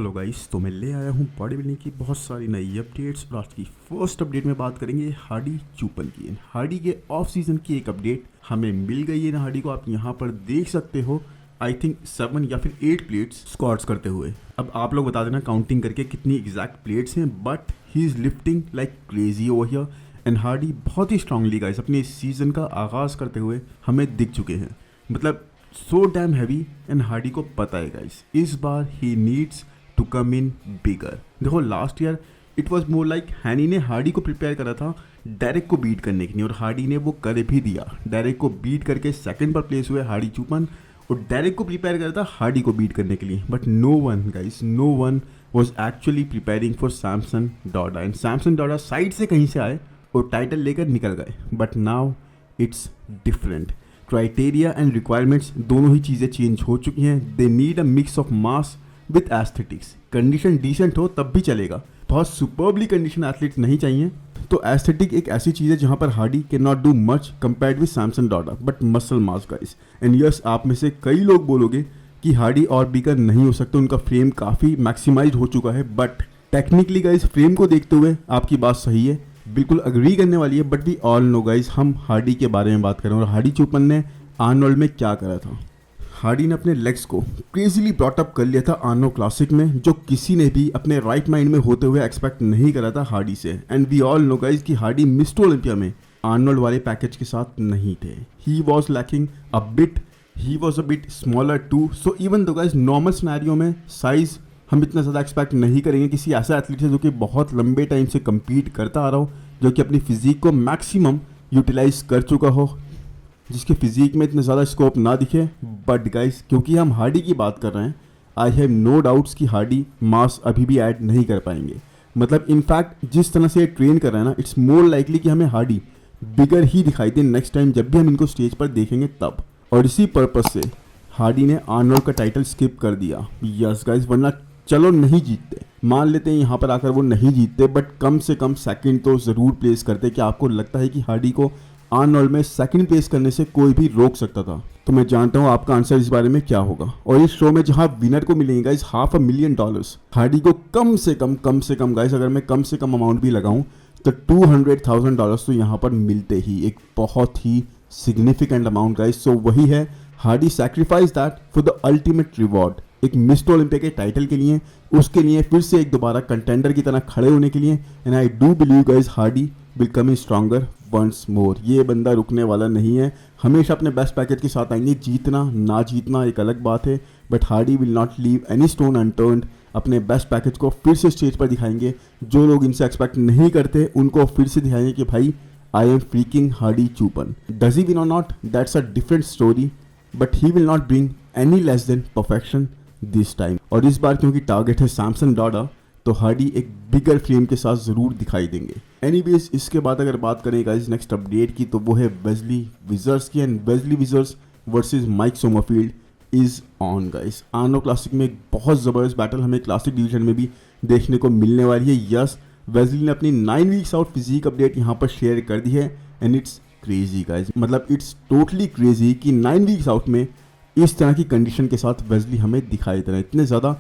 Hello guys, तो मैं ले आया हूँ बॉडी बिल्डिंग की बहुत सारी नई अपडेट्स और आज की फर्स्ट अपडेट में बात करेंगे हार्डी चूपन की। हार्डी के ऑफ सीजन की एक अपडेट हमें मिल गई है। हार्डी को आप यहाँ पर देख सकते हो, आई थिंक 7 या फिर 8 प्लेट्स स्क्वाट्स करते हुए। अब आप लोग बता देना काउंटिंग करके कितनी एग्जैक्ट प्लेट्स हैं, but he is lifting like crazy over here. And Hardy बहुत ही स्ट्रांगली गाइस अपने सीजन का आगाज़ करते हुए हमें दिख चुके हैं। मतलब so damn heavy. And Hardy को पता है गाइस इस बार ही नीड्स टू कम इन बिगर। देखो last year it was more like हैनी ने हार्डी को प्रिपेयर करा था डेरेक को बीट करने के लिए, और हार्डी ने वो कर भी दिया। डेरेक को बीट करके सेकंड पर प्लेस हुए हार्डी चूपन, और डेरेक को प्रिपेयर करा था हार्डी को बीट करने के लिए। But no one guys, no one was actually preparing for Samson Dauda. And Samson Dauda side से कहीं से आए और टाइटल लेकर निकल गए। But now it's different. Criteria and requirements दोनों ही चीज़ें चेंज हो चुकी हैं। They need a mix of mass with aesthetics. Condition decent हो तब भी चलेगा, बहुत सुपर्बली कंडीशन एथलीट्स नहीं चाहिए। तो एस्थेटिक एक ऐसी चीज़ है जहाँ पर Hardy can not do much compared with Samson Dauda, but muscle mass guys. And yes, आप में से कई लोग बोलोगे कि हार्डी और बिगर नहीं हो सकते, उनका फ्रेम काफ़ी मैक्सिमाइज हो चुका है। बट टेक्निकली गाइस फ्रेम को देखते हुए आपकी बात सही है, बिल्कुल अग्री करने वाली है। But we all know guys हम हार्डी के बारे में बात करें और हार्डी चूपन ने आर्नोल्ड में क्या करा था। हार्डी ने अपने लेग्स को क्रेजीली ब्रॉटअप कर लिया था आर्नोल्ड क्लासिक में, जो किसी ने भी अपने राइट माइंड में होते हुए एक्सपेक्ट नहीं करा था हार्डी से। And we all know guys कि हार्डी मिस्टर ओलंपिया में आर्नोल्ड वाले पैकेज के साथ नहीं थे। He was lacking a bit, he was a bit smaller too. So even though guys normal scenario में साइज हम इतना ज़्यादा एक्सपेक्ट नहीं करेंगे किसी ऐसा एथलीट से जो कि बहुत लंबे टाइम से कम्पीट करता आ रहा हो, जो कि अपनी फिजिक को मैक्सिमम यूटिलाइज कर चुका हो, जिसके फिजिक में इतना ज़्यादा स्कोप ना दिखे। बट गाइस क्योंकि हम हार्डी की बात कर रहे हैं, आई हैव नो डाउट्स कि हार्डी मास अभी भी ऐड नहीं कर पाएंगे। मतलब इनफैक्ट जिस तरह से ट्रेन कर रहे हैं ना, इट्स मोर लाइकली कि हमें हार्डी बिगर ही दिखाई दे नेक्स्ट टाइम जब भी हम इनको स्टेज पर देखेंगे तब। और इसी पर्पज़ से हार्डी ने आर्नोल्ड का टाइटल स्किप कर दिया। यस गाइस, वरना चलो नहीं जीतते, मान लेते हैं यहाँ पर आकर वो नहीं जीतते, बट कम से कम सेकंड तो ज़रूर प्लेस करते। क्या आपको लगता है कि हार्डी को आर्नोल्ड में सेकंड प्लेस करने से कोई भी रोक सकता था? तो मैं जानता हूँ आपका आंसर इस बारे में क्या होगा। और इस शो में जहाँ विनर को मिलेंगे गाइस $500,000, हार्डी को कम से कम गाइस, अगर मैं कम से कम अमाउंट भी लगाऊं तो $200,000 तो यहाँ पर मिलते ही, एक बहुत ही सिग्निफिकेंट अमाउंट गाइस। सो वही है, Hardy sacrifice that for the ultimate reward, एक मिस्टर ओलंपिया के टाइटल के लिए, उसके लिए फिर से एक दोबारा कंटेंडर की तरह खड़े होने के लिए। And I do believe guys Hardy will come in stronger once more. ये बंदा रुकने वाला नहीं है, हमेशा अपने बेस्ट पैकेज के साथ आएंगे। जीतना ना जीतना एक अलग बात है, but Hardy will not leave any stone unturned. अपने बेस्ट पैकेज को फिर से स्टेज पर दिखाएंगे। जो लोग इनसे एक्सपेक्ट नहीं करते उनको फिर से दिखाएंगे कि भाई I am freaking Hadi Choopan. Does he win or not, that's a different story, but he will not bring any less than perfection this time. और इस बार क्योंकि टारगेट है सैमसन डॉडा, तो हार्डी एक बिगर फ्रेम के साथ ज़रूर दिखाई देंगे। एनीवेज, इसके बाद अगर बात करें गाइस नेक्स्ट अपडेट की, तो वो है वेस्ली विजर्स की। And Wesley Vissers versus Mike Sommerfeld is on guys. Arnold Classic में एक बहुत ज़बरदस्त बैटल हमें क्लासिक डिवीजन में भी देखने को मिलने वाली है। यस, वेस्ली ने अपनी 9 वीक्स आउट फिजिक अपडेट यहाँ पर शेयर कर दी है। एंड इट्स क्रेजी गाइस, मतलब इट्स टोटली क्रेजी कि 9 वीक्स आउट में इस तरह की कंडीशन के साथ वेस्ली हमें दिखाई दे रहे हैं। इतने ज़्यादा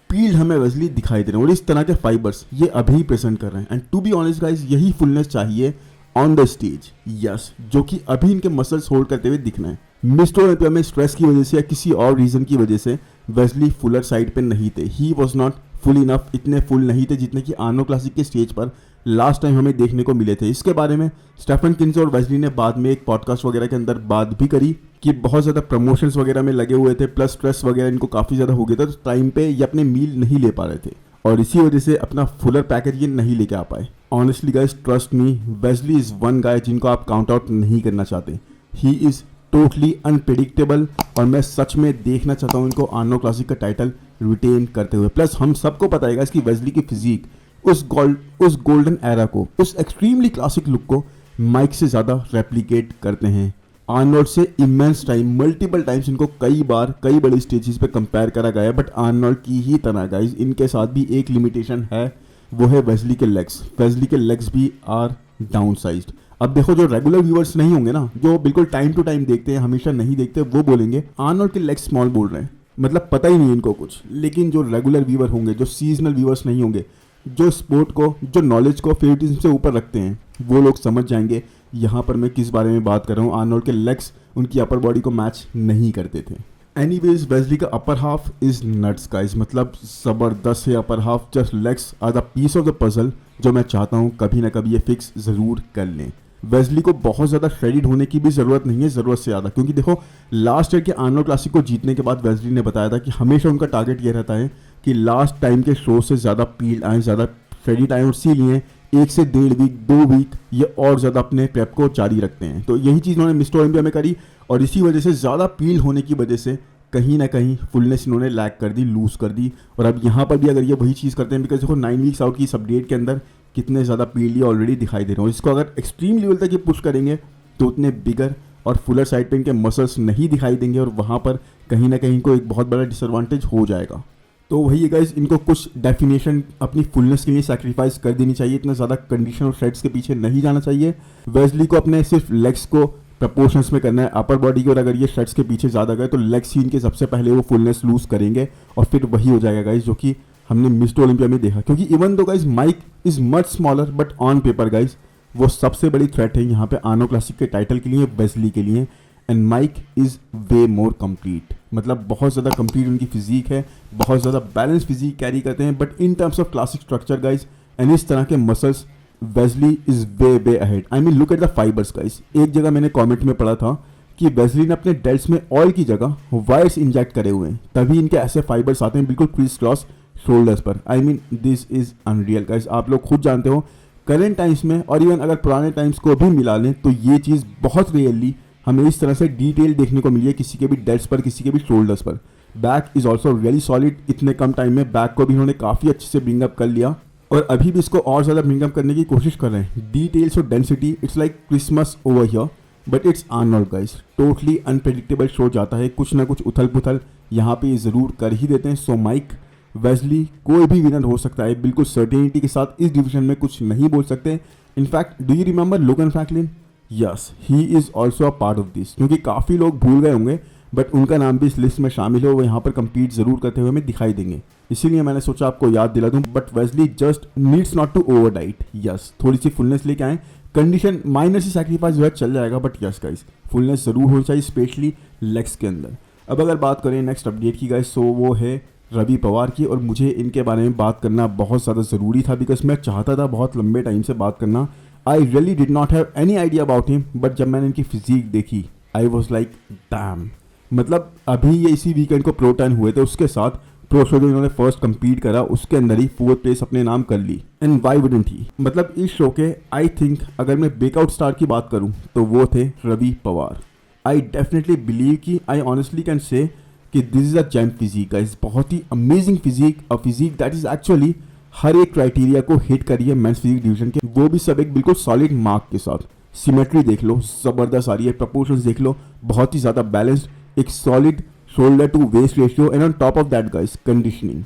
पील्ड हमें वेस्ली दिखाई दे रहे हैं और इस तरह के फाइबर्स ये अभी प्रेजेंट कर रहे हैं। And to be honest guys, यही फुलनेस चाहिए ऑन द स्टेज। यस, जो कि अभी इनके मसल्स होल्ड करते हुए दिखना है। मिस्टर ओलंपिया में स्ट्रेस की वजह से या किसी और रीज़न की वजह से वेस्ली फुलर साइड पे नहीं थे। He was not full enough, इतने फुल नहीं थे जितने कि आर्नोल्ड क्लासिक के स्टेज पर लास्ट टाइम हमें देखने को मिले थे। इसके बारे में स्टेफन किन्स और वेस्ली ने बाद में एक पॉडकास्ट वगैरह के अंदर बात भी करी कि बहुत ज़्यादा प्रमोशंस वगैरह में लगे हुए थे, प्लस स्ट्रेस वगैरह इनको काफ़ी ज़्यादा हो गया था, तो टाइम पे ये अपने मील नहीं ले पा रहे थे और इसी वजह से अपना फुलर पैकेज ये नहीं लेके आ पाए। Honestly guys, trust me, Wesley is one guy जिनको आप काउंट आउट नहीं करना चाहते। ही इज़ टोटली अनप्रेडिक्टेबल और मैं सच में देखना चाहता हूँ इनको आर्नोल्ड क्लासिक का टाइटल रिटेन करते हुए। प्लस हम सबको पता है कि वेस्ली की फिजिक उस गोल्डन एरा को, उस एक्सट्रीमली क्लासिक लुक को माइक से ज़्यादा रेप्लिकेट करते हैं। आर्नोल्ड से इमेंस टाइम, मल्टीपल टाइम्स इनको कई बार कई बड़ी स्टेजेस पे कंपेयर करा गया है। बट आर्नोल्ड की ही तरह गाइस इनके साथ भी एक लिमिटेशन है, वो है वेस्ली के लेग्स। वेस्ली के लेग्स भी आर डाउन साइज्ड। अब देखो, जो रेगुलर व्यूअर्स नहीं होंगे ना, जो बिल्कुल टाइम टू टाइम देखते हैं, हमेशा नहीं देखते, वो बोलेंगे आर्नोल्ड के लेग्स स्मॉल बोल रहे हैं। मतलब पता ही नहीं इनको कुछ। लेकिन जो रेगुलर व्यूअर होंगे, जो सीजनल व्यूअर्स नहीं होंगे, जो स्पोर्ट को, जो नॉलेज को फेवरेटिज्म से ऊपर रखते हैं, वो लोग समझ जाएंगे यहाँ पर मैं किस बारे में बात कर रहा हूँ। आर्नोल्ड के लेग्स उनकी अपर बॉडी को मैच नहीं करते थे। एनीवेज, वेस्ली का upper half is nuts guys, मतलब ज़बरदस्त है upper half. Just legs are the piece of the puzzle जो मैं चाहता हूँ कभी ना कभी ये फिक्स ज़रूर कर लें। वेस्ली को बहुत ज़्यादा क्रेडिट होने की भी ज़रूरत नहीं है, ज़रूरत से ज़्यादा, क्योंकि देखो लास्ट ईयर के आर्नोल्ड क्लासिक को जीतने के बाद वेस्ली ने बताया था कि हमेशा उनका टारगेट ये रहता है कि लास्ट टाइम के शो से ज़्यादा पील आए, ज़्यादा क्रेडिट आए, और इसीलिए 1 से 1.5 वीक 2 वीक ये और ज़्यादा अपने प्रेप को जारी रखते हैं। तो यही चीज़ उन्होंने मिस्टर ओलंपिया में करी, और इसी वजह से ज़्यादा पील होने की वजह से कहीं ना कहीं फुलनेस इन्होंने लैग कर दी, लूज़ कर दी। और अब यहाँ पर भी अगर ये वही चीज़ करते हैं, बिकॉज देखो 9 वीक्स आउट की इस अपडेट के अंदर कितने ज़्यादा पील ये ऑलरेडी दिखाई दे रहे हो। इसको अगर एक्सट्रीम लेवल तक ये पुश करेंगे तो उतने बिगर और फुलर साइड पे इनके मसल्स नहीं दिखाई देंगे, और वहाँ पर कहीं ना कहीं इनको एक बहुत बड़ा डिसएडवांटेज हो जाएगा। तो वही है गाइस, इनको कुछ डेफिनेशन अपनी फुलनेस के लिए सैक्रिफाइस कर देनी चाहिए, इतना ज़्यादा कंडीशन और थ्रेड्स के पीछे नहीं जाना चाहिए। वेस्ली को अपने सिर्फ लेग्स को प्रपोर्शंस में करना है, अपर बॉडी की, और अगर ये थ्रेड्स के पीछे ज़्यादा गए तो लेग्स ही इनके सबसे पहले वो फुलनेस लूज़ करेंगे, और फिर वही हो जाएगा गाइस जो कि हमने मिस्टर ओलंपिया में देखा। क्योंकि even though guys Mike is much smaller, but on paper guys वो सबसे बड़ी थ्रेट है यहाँ पे आर्नो क्लासिक के टाइटल के लिए, वेस्ली के लिए। And Mike is way more complete, मतलब बहुत ज़्यादा कंप्लीट उनकी फिजिक है, बहुत ज़्यादा बैलेंस फिजिक कैरी करते हैं, but in terms of classic structure guys and इस तरह के muscles Wesley is way ahead. I mean look at the fibres guys. एक जगह मैंने कमेंट में पढ़ा था कि वेस्ली ने अपने डेल्ट्स में ऑयल की जगह वायर्स इंजेक्ट करे हुए हैं, तभी इनके ऐसे फाइबर्स आते हैं बिल्कुल क्रिस क्रॉस शोल्डर्स पर। I mean this is unreal guys. आप लोग खुद जानते हो करेंट टाइम्स में, और इवन अगर पुराने टाइम्स को भी मिला लें, तो ये चीज़ बहुत रेयरली हमें इस तरह से डिटेल देखने को मिली है किसी के भी डेल्ट्स पर, किसी के भी शोल्डर्स पर। Back is also really solid. इतने कम टाइम में बैक को भी इन्होंने काफ़ी अच्छे से ब्रिंगअप कर लिया, और अभी भी इसको और ज़्यादा ब्रिंगअप करने की कोशिश कर रहे हैं। डिटेल्स और density, it's like Christmas over here, but it's Arnold guys. Totally unpredictable show जाता है, कुछ ना कुछ उथल पुथल यहाँ पे ज़रूर कर ही देते हैं। सो माइक, वेस्ली, कोई भी विनर हो सकता है बिल्कुल सर्टेनिटी के साथ। इस डिवीजन में कुछ नहीं बोल सकते। इनफैक्ट डू यू रिमेंबर लोगन Franklin? Yes, he is also a part of this, क्योंकि काफ़ी लोग भूल गए होंगे, बट उनका नाम भी इस लिस्ट में शामिल हो, वो यहाँ पर कम्पीट ज़रूर करते हुए हमें दिखाई देंगे, इसीलिए मैंने सोचा आपको याद दिला दूँ। But Wesley just needs not to over diet. Yes, थोड़ी सी फुलनेस लेके आएँ, कंडीशन माइनर सी सैक्रिफाइस जो है चल जाएगा, बट यस गाइस फुलनेस ज़रूर होनी चाहिए, स्पेशली लेग्स के अंदर। अब अगर बात करें नेक्स्ट अपडेट की गाइस, तो वो है रवि पवार की, और मुझे इनके बारे में बात करना बहुत ज़्यादा ज़रूरी था, बिकॉज मैं चाहता था बहुत लंबे टाइम से बात करना। I really did not have any idea about him, but जब मैंने इनकी फिजिक देखी आई वॉज लाइक डैम। मतलब अभी ये इसी वीकेंड को प्रो टर्न हुए थे, उसके साथ प्रो शो जो इन्होंने फर्स्ट कम्पीट करा उसके अंदर ही 4th प्लेस अपने नाम कर ली। एंड वाई वुडंट ही, मतलब इस शो के आई थिंक अगर मैं ब्रेकआउट स्टार की बात करूँ तो वो थे Ravi Pawar. I definitely believe कि आई ऑनेस्टली कैन से कि this is a gem physique guys, बहुत ही amazing physique, a physique that is actually हर एक क्राइटेरिया को हिट करी है मेंस फिजिक डिवीजन के, वो भी सब एक बिल्कुल सॉलिड मार्क के साथ। सिमेट्री देख लो ज़बरदस्त आ रही है, प्रपोर्शंस देख लो बहुत ही ज़्यादा बैलेंस्ड, एक solid shoulder to waist ratio, and on top of that guys conditioning,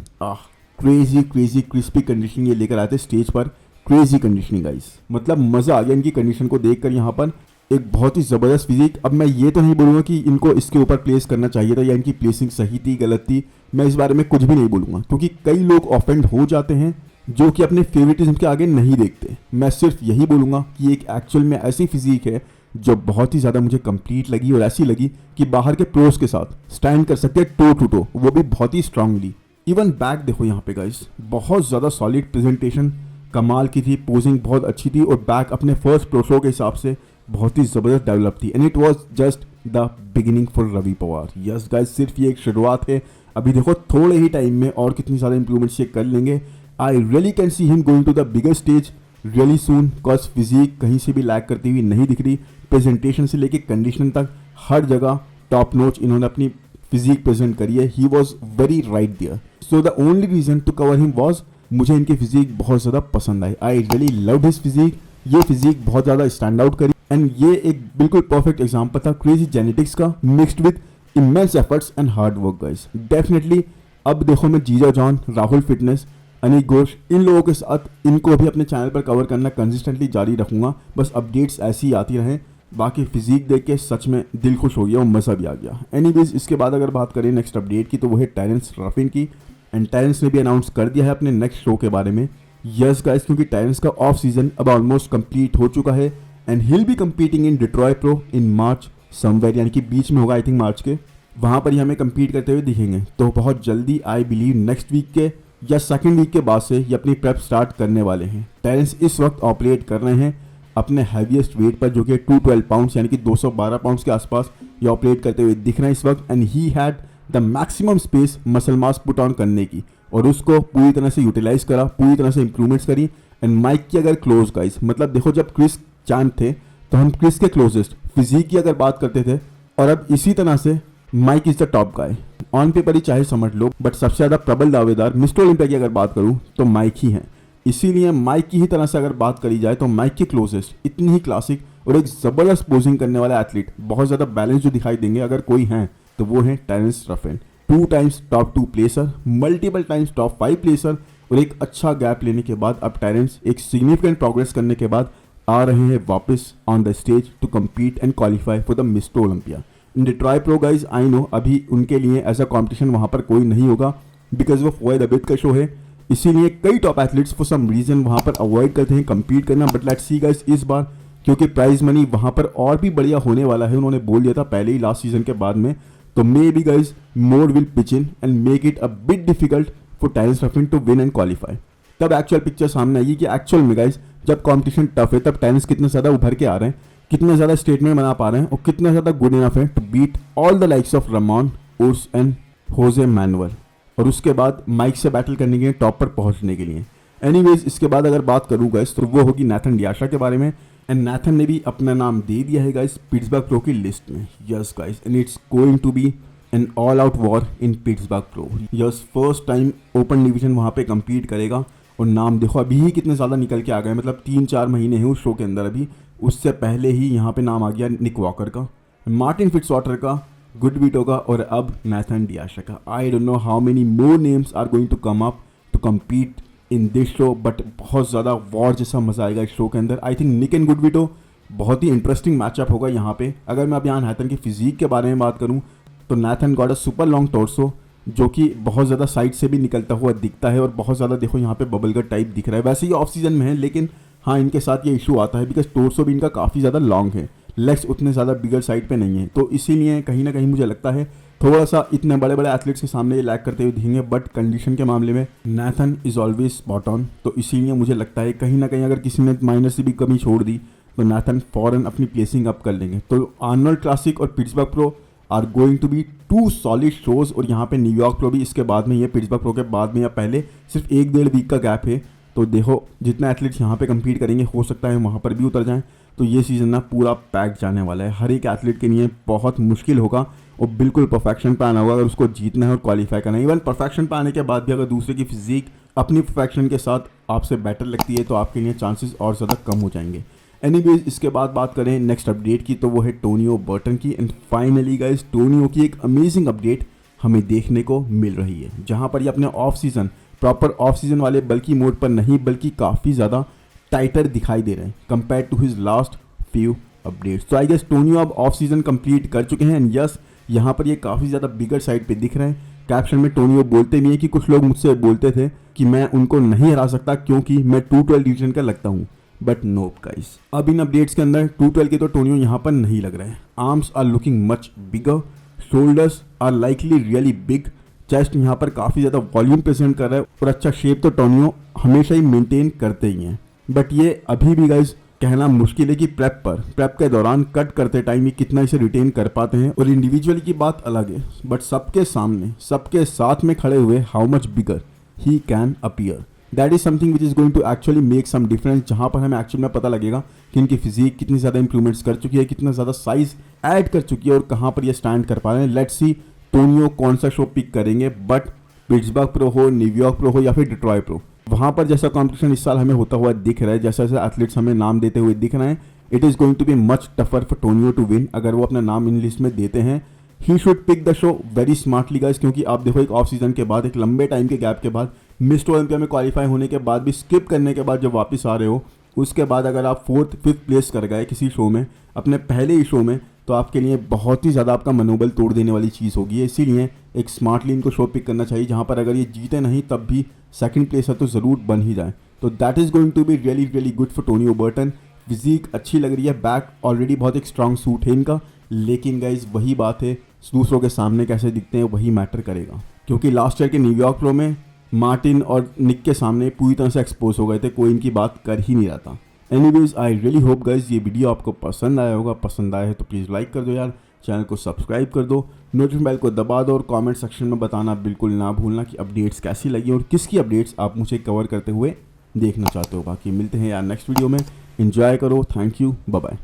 crazy crispy conditioning ये लेकर आते स्टेज पर, क्रेजी कंडीशनिंग गाइस। मतलब मज़ा आ गया इनकी कंडीशन को देखकर यहाँ पर, एक बहुत ही ज़बरदस्त फिजिक। अब मैं ये तो नहीं बोलूँगा कि इनको इसके ऊपर प्लेस करना चाहिए था या इनकी प्लेसिंग सही थी गलत थी, मैं इस बारे में कुछ भी नहीं बोलूँगा, क्योंकि कई लोग ऑफेंड हो जाते हैं जो कि अपने फेवरेटिज्म के आगे नहीं देखते। मैं सिर्फ यही बोलूँगा कि एक एक्चुअल में ऐसी फिजिक है जो बहुत ही ज़्यादा मुझे कंप्लीट लगी, और ऐसी लगी कि बाहर के प्रोस के साथ स्टैंड कर सकते हैं टो टू टो, वो भी बहुत ही स्ट्रांगली। इवन बैक देखो यहाँ पे गाइस, बहुत ज़्यादा सॉलिड प्रेजेंटेशन कमाल की थी, पोजिंग बहुत अच्छी थी, और बैक अपने फर्स्ट प्रो शो के हिसाब से बहुत ही ज़बरदस्त डेवलप थी। And it was just the beginning for Ravi Pawar. Yes guys, सिर्फ ये एक शुरुआत है, अभी देखो थोड़े ही टाइम में और कितनी ज़्यादा इंप्रूवमेंट्स ये कर लेंगे। I really can see him going to the bigger stage really soon, cause physique कहीं से भी लैग करती हुई नहीं दिख रही। प्रेजेंटेशन से लेके कंडीशन तक हर जगह टॉप नोच इन्होंने अपनी फिजिक प्रेजेंट करी है। He was very right there, so the only reason to cover him was मुझे इनकी फिजिक बहुत ज़्यादा पसंद आई। I really loved his physique, ये फिजिक बहुत ज़्यादा स्टैंड आउट करी, एंड ये एक बिल्कुल परफेक्ट एग्जाम्पल था क्रेजी जेनेटिक्स का, mixed with immense efforts and hard work guys. Definitely अब देखो मैं जीजा जॉन, राहुल फिटनेस, अनिक घोष, इन लोगों के साथ इनको भी अपने चैनल पर कवर करना कंसिस्टेंटली जारी रखूंगा। बस अपडेट्स ऐसी ही आती रहें, बाकी फिजिक देख के सच में दिल खुश हो गया और मज़ा भी आ गया। एनीवेज, इसके बाद अगर बात करें नेक्स्ट अपडेट की तो वो है टेरेंस रफिन की। एंड टेरेंस ने भी अनाउंस कर दिया है अपने नेक्स्ट शो के बारे में। यस गाइस, क्योंकि टेरेंस का ऑफ सीजन अब ऑलमोस्ट कंप्लीट हो चुका है and he'll be competing in Detroit pro in March somewhere, यानी कि बीच में होगा आई थिंक मार्च के, वहाँ पर ही हमें compete करते हुए दिखेंगे। तो बहुत जल्दी आई बिलीव नेक्स्ट वीक के या सेकंड वीक के बाद से ये अपनी प्रेप स्टार्ट करने वाले हैं। टेरेंस इस वक्त ऑपरेट कर रहे हैं अपने हैवीएस्ट वेट पर, जो कि 212 पाउंड्स यानी कि 212 पाउंड्स के आसपास ये ऑपरेट करते हुए दिख रहे हैं इस वक्त। And he had the maximum space muscle mass put on करने की और उसको पूरी तरह से यूटिलाइज करा, पूरी तरह से इंप्रूवमेंट्स करी। एंड माइक की अगर क्लोज गाइस, मतलब देखो जब क्रिस चांद थे तो हम क्रिस के क्लोजेस्ट फिजिक की अगर बात करते थे, और अब इसी तरह से Mike is the top guy. On paper ही चाहे समझ लो, बट सबसे ज़्यादा प्रबल दावेदार मिस्टर ओलंपिया की अगर बात करूँ तो माइक ही हैं। इसीलिए माइक की ही तरह से अगर बात करी जाए तो माइक के क्लोजेस्ट इतनी ही क्लासिक और एक ज़बरदस्त पोजिंग करने वाले एथलीट, बहुत ज़्यादा बैलेंस जो दिखाई देंगे अगर कोई हैं तो वो है Terrence रफिन। 2 times top 2 प्लेसर, multiple times top 5 प्लेसर, और एक अच्छा गैप लेने के बाद अब टेरेंस एक सिग्निफिकेंट प्रोग्रेस करने के बाद आ रहे हैं वापस on the stage to compete and qualify for the mister Olympia in Detroit pro guys. I know अभी उनके लिए ऐसा कंपटीशन वहाँ पर कोई नहीं होगा बिकॉज वो फवाद अबीद का शो है, इसीलिए कई top athletes for some reason वहाँ पर अवॉइड करते हैं कम्पीट करना। बट लेट्स सी गाइज इस बार, क्योंकि प्राइज मनी वहाँ पर और भी बढ़िया होने वाला है, उन्होंने बोल दिया था पहले ही लास्ट सीजन के बाद में, तो maybe guys more will pitch in and make it a bit difficult for Terrence Ruffin to win and qualify. तब एक्चुअल पिक्चर सामने आएगी कि एक्चुअल में गाइज जब कंपटीशन टफ है तब टेरेंस कितने ज़्यादा उभर के आ रहे हैं, कितने ज़्यादा स्टेटमेंट बना पा रहे हैं और कितना ज़्यादा गुड इनफ है to beat all the likes of Ramon, Urs and Jose Manuel, और उसके बाद माइक से बैटल करने के लिए टॉप पर पहुंचने के लिए। एनीवेज, इसके बाद अगर बात करूँ गाइस तो वो होगी नाथन डियाशा के बारे में। एंड नाथन ने भी अपना नाम दे दिया है गाइस पिट्सबर्ग प्रो की लिस्ट में। Yes guys, and it's going to be an all out war in Pittsburgh pro. Yes, first time open division वहाँ पे कम्पीट करेगा और नाम देखो अभी ही कितने ज़्यादा निकल के आ गए, मतलब 3-4 महीने हैं उस शो के अंदर अभी, उससे पहले ही यहाँ पे नाम आ गया निक वॉकर का, मार्टिन फिट्जवाटर का, गुडविटो का और अब नाथन डियाशा का। I don't know how many more names are going to come up to compete in this show, but बहुत ज़्यादा वॉर जैसा मज़ा आएगा इस शो के अंदर। आई थिंक निक एंड गुडविटो बहुत ही इंटरेस्टिंग मैचअप होगा यहाँ पे। अगर मैं अब यहाँ नाथन की फिजिक के बारे में बात करूँ तो Nathan got a super long torso, जो कि बहुत ज़्यादा साइड से भी निकलता हुआ दिखता है और बहुत ज़्यादा देखो यहाँ पे बबल गट टाइप दिख रहा है। वैसे ये ऑफ सीजन में है, लेकिन हाँ इनके साथ ये इशू आता है बिकॉज टोर्सो भी इनका काफ़ी ज़्यादा लॉन्ग है, लेग्स उतने ज़्यादा बिगर साइड पे नहीं है, तो इसीलिए कहीं ना कहीं मुझे लगता है थोड़ा सा इतने बड़े बड़े एथलीट्स के सामने ये लैग करते हुए दिखेंगे। बट कंडीशन के मामले में Nathan is always spot on, तो इसीलिए मुझे लगता है कहीं ना कहीं अगर किसी ने माइनर से भी कमी छोड़ दी तो नाथन फॉरन अपनी प्लेसिंग अप कर लेंगे। तो आर्नोल्ड क्लासिक और Pittsburgh pro are going to be 2 solid shows, और यहाँ पे न्यूयॉर्क प्रो भी इसके बाद में, ये पिट्सबर्ग प्रो के बाद में या पहले सिर्फ 1-1.5 वीक का गैप है। तो देखो जितने एथलीट्स यहाँ पे कम्पीट करेंगे हो सकता है वहाँ पर भी उतर जाएं, तो ये सीज़न ना पूरा पैक जाने वाला है। हर एक एथलीट के लिए बहुत मुश्किल होगा और बिल्कुल परफेक्शन पे आना होगा अगर उसको जीतना है और क्वालिफाई करना है। इवन परफेक्शन पे आने के बाद भी अगर दूसरे की फिजिक अपनी परफेक्शन के साथ आपसे बेटर लगती है तो आपके लिए चांसेस और ज़्यादा कम हो जाएंगे। एनीवेज, इसके बाद बात करें नेक्स्ट अपडेट की तो वो है टोनियो बर्टन की। एंड फाइनली गाइस, टोनियो की एक अमेजिंग अपडेट हमें देखने को मिल रही है, जहाँ पर ये अपने off season, proper off season वाले बल्कि मोड पर नहीं बल्कि काफ़ी ज़्यादा टाइटर दिखाई दे रहे हैं compare to his last few updates. तो आई गेस टोनियो अब ऑफ सीजन कंप्लीट कर चुके हैं। एंड यस, यहाँ पर ये काफ़ी ज़्यादा बिगर साइड पे दिख रहे हैं। कैप्शन में टोनियो बोलते भी हैं कि कुछ लोग मुझसे बोलते थे कि मैं उनको नहीं हरा सकता क्योंकि मैं 212 डिवीजन का लगता हूँ, बट नोप गाइस, अब इन अपडेट्स के अंदर 212 के तो टोनियो यहाँ पर नहीं लग रहे हैं। Arms are looking much bigger, shoulders are likely really big, chest यहाँ पर काफ़ी ज़्यादा वॉल्यूम प्रेजेंट कर रहा है और अच्छा शेप तो टोनियो हमेशा ही मेंटेन करते ही हैं। बट ये अभी भी गाइस कहना मुश्किल है कि प्रेप के दौरान कट करते टाइम ये कितना इसे रिटेन कर पाते हैं, और इंडिविजुअली की बात अलग है, बट सबके सामने सबके साथ में खड़े हुए how much bigger he can appear, that is something which is going to actually make some difference, जहाँ पर हमें एक्चुअली में पता लगेगा कि इनकी फिजिक कितनी ज़्यादा इंप्रूवमेंट्स कर चुकी है, कितना ज़्यादा साइज ऐड कर चुकी है और कहाँ पर ये स्टैंड कर पा रहे हैं। लेट्स सी टोनियो कौन सा शो पिक करेंगे, बट पिट्सबर्ग प्रो हो, न्यूयॉर्क प्रो हो या फिर डिट्रॉय प्रो, वहाँ पर जैसा कॉम्पिटिशन इस साल हमें होता हुआ दिख रहा है, जैसे जैसे एथलीट्स हमें नाम देते हुए दिख रहे हैं, it is going to be much tougher for Tonio to win. अगर वो अपना नाम इन लिस्ट में देते हैं, he should pick the show very smartly guys, क्योंकि आप देखो एक ऑफ सीजन के बाद, एक लंबे टाइम के गैप के बाद, मिस्टर ओलंपिया में क्वालिफाई होने के बाद भी स्किप करने के बाद जब वापस आ रहे हो उसके बाद अगर आप 4th 5th प्लेस कर गए किसी शो में अपने पहले ही शो में, तो आपके लिए बहुत ही ज़्यादा आपका मनोबल तोड़ देने वाली चीज़ होगी। इसीलिए एक स्मार्टली इनको शो पिक करना चाहिए, जहाँ पर अगर ये जीते नहीं तब भी सेकंड प्लेस है तो ज़रूर बन ही जाए। तो that is going to be really really good for Tony Oberton. Physique अच्छी लग रही है, बैक ऑलरेडी बहुत एक स्ट्रॉन्ग सूट है इनका, लेकिन गाइज वही बात है, दूसरों के सामने कैसे दिखते हैं वही मैटर करेगा। क्योंकि लास्ट ईयर के न्यूयॉर्क प्रो में मार्टिन और निक के सामने पूरी तरह से एक्सपोज हो गए थे, कोई इनकी बात कर ही नहीं रहा था। Anyways I really hope guys ये वीडियो आपको पसंद आया होगा। पसंद आया है तो प्लीज़ लाइक कर दो यार, चैनल को सब्सक्राइब कर दो, नोटिफिकेशन बेल को दबा दो और कमेंट सेक्शन में बताना बिल्कुल ना भूलना कि अपडेट्स कैसी लगी और किसकी अपडेट्स आप मुझे कवर करते हुए देखना चाहते हो। बाकी मिलते हैं यार नेक्स्ट वीडियो में, एंजॉय करो, थैंक यू, बाय बाय।